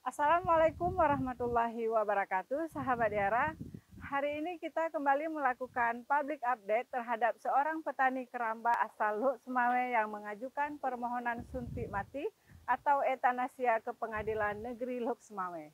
Assalamualaikum warahmatullahi wabarakatuh, sahabat Diara. Hari ini kita kembali melakukan public update terhadap seorang petani keramba asal Luk Semawe yang mengajukan permohonan suntik mati atau etanasia ke Pengadilan Negeri Luk Semawe.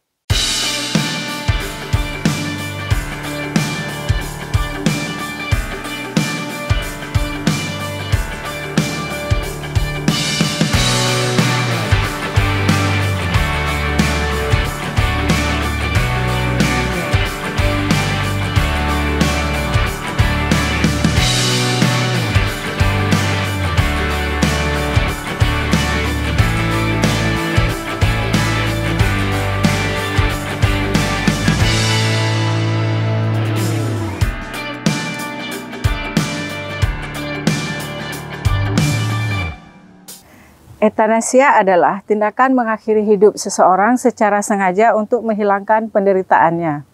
Etanasia adalah tindakan mengakhiri hidup seseorang secara sengaja untuk menghilangkan penderitaannya.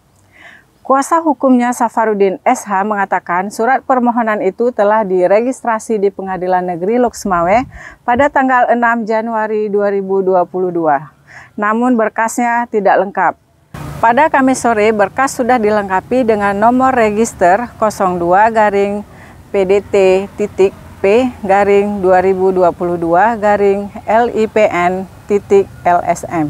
Kuasa hukumnya Safarudin SH mengatakan surat permohonan itu telah diregistrasi di Pengadilan Negeri Luk Semawe pada tanggal 6 Januari 2022. Namun berkasnya tidak lengkap. Pada Kamis sore berkas sudah dilengkapi dengan nomor register 02-PDT-P-2022-LIPN.LSM.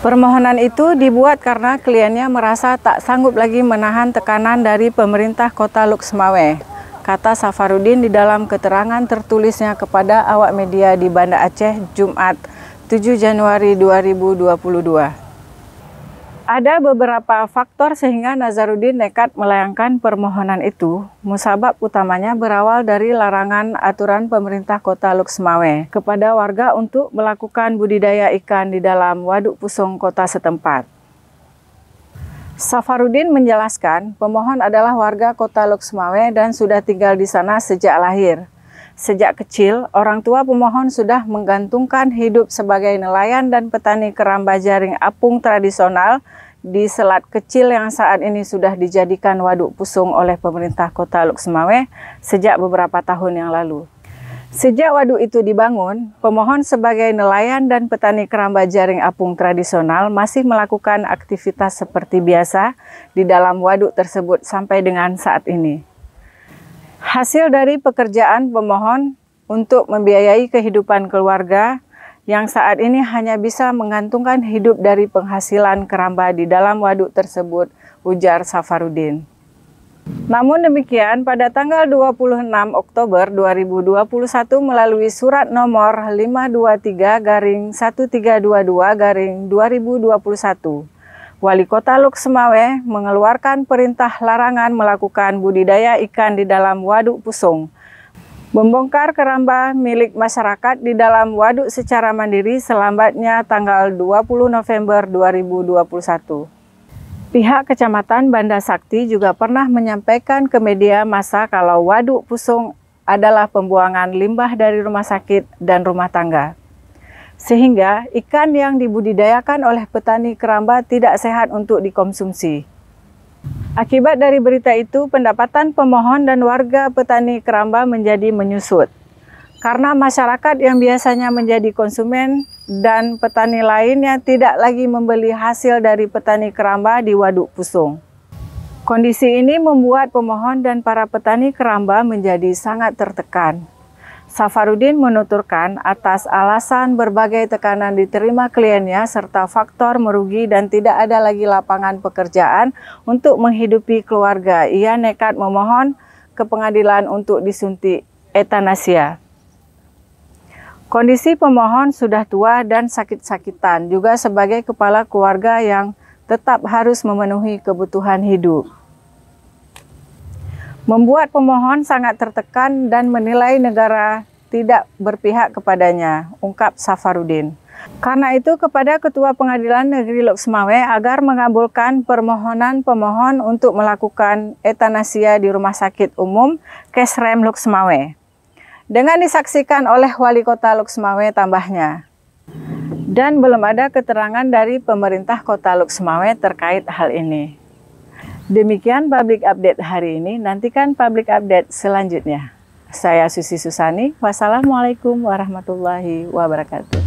Permohonan itu dibuat karena kliennya merasa tak sanggup lagi menahan tekanan dari pemerintah Kota Luk Semawe, kata Safarudin di dalam keterangan tertulisnya kepada awak media di Banda Aceh, Jumat 7 Januari 2022. Ada beberapa faktor sehingga Nazarudin nekat melayangkan permohonan itu. Musabab utamanya berawal dari larangan aturan pemerintah Kota Luk Semawe kepada warga untuk melakukan budidaya ikan di dalam waduk pusung kota setempat. Safarudin menjelaskan pemohon adalah warga Kota Luk Semawe dan sudah tinggal di sana sejak lahir. Sejak kecil, orang tua pemohon sudah menggantungkan hidup sebagai nelayan dan petani keramba jaring apung tradisional di selat kecil yang saat ini sudah dijadikan waduk pusung oleh pemerintah Kota Luk Semawe sejak beberapa tahun yang lalu. Sejak waduk itu dibangun, pemohon sebagai nelayan dan petani keramba jaring apung tradisional masih melakukan aktivitas seperti biasa di dalam waduk tersebut sampai dengan saat ini. Hasil dari pekerjaan pemohon untuk membiayai kehidupan keluarga yang saat ini hanya bisa menggantungkan hidup dari penghasilan keramba di dalam waduk tersebut, ujar Safarudin. Namun demikian, pada tanggal 26 Oktober 2021 melalui surat nomor 523-1322-2021, Wali Kota Luk Semawe mengeluarkan perintah larangan melakukan budidaya ikan di dalam waduk pusung, membongkar keramba milik masyarakat di dalam waduk secara mandiri selambatnya tanggal 20 November 2021. Pihak Kecamatan Banda Sakti juga pernah menyampaikan ke media massa kalau waduk pusung adalah pembuangan limbah dari rumah sakit dan rumah tangga. Sehingga ikan yang dibudidayakan oleh petani keramba tidak sehat untuk dikonsumsi. Akibat dari berita itu, pendapatan pemohon dan warga petani keramba menjadi menyusut. Karena masyarakat yang biasanya menjadi konsumen dan petani lainnya tidak lagi membeli hasil dari petani keramba di waduk pusung. Kondisi ini membuat pemohon dan para petani keramba menjadi sangat tertekan. Safarudin menuturkan atas alasan berbagai tekanan diterima kliennya serta faktor merugi dan tidak ada lagi lapangan pekerjaan untuk menghidupi keluarga, ia nekat memohon ke pengadilan untuk disuntik etanasia. Kondisi pemohon sudah tua dan sakit-sakitan, juga sebagai kepala keluarga yang tetap harus memenuhi kebutuhan hidup. Membuat pemohon sangat tertekan dan menilai negara tidak berpihak kepadanya, ungkap Safarudin. Karena itu kepada Ketua Pengadilan Negeri Luk Semawe agar mengabulkan permohonan pemohon untuk melakukan etanasia di Rumah Sakit Umum Kesrem Luk Semawe. Dengan disaksikan oleh Wali Kota Luk Semawe tambahnya. Dan belum ada keterangan dari pemerintah Kota Luk Semawe terkait hal ini. Demikian public update hari ini, nantikan public update selanjutnya. Saya Susi Susani, wassalamualaikum warahmatullahi wabarakatuh.